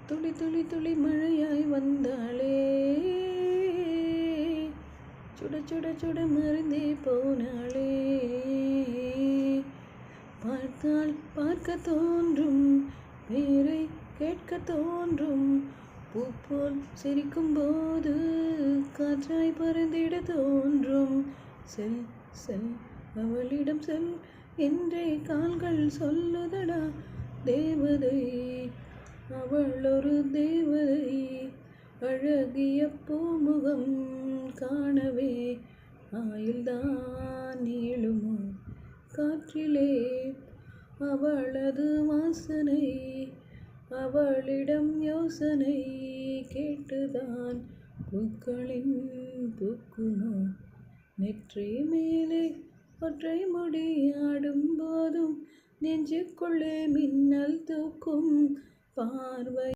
துளி துளி துளி மழையாய் வந்தாளே, சுட சுட சுட மருந்தே போனாளே. பார்த்தால் பார்க்க தோன்றும், பேரை கேட்க தோன்றும், பூ போல் சிரிக்கும் போது காற்றாய் பறந்திட தோன்றும். செல் செல் அவளிடம் செல் என்றே கால்கள் சொல்லுதடா. தேவதை அவள் ஒரு தேவதை, அழகிய பூமுகம் காணவே ஆயுள்தான் நீளுமோ காற்றிலே. அவளது வாசனை, அவளிடம் யோசனை கேட்டுதான் பூக்களின் பூக்குமோ. நெற்றி மேலே ஒற்றை முடி ஆடும் போதும் நெஞ்சுக்குள்ளே மின்னல் தூக்கும் பார்வை.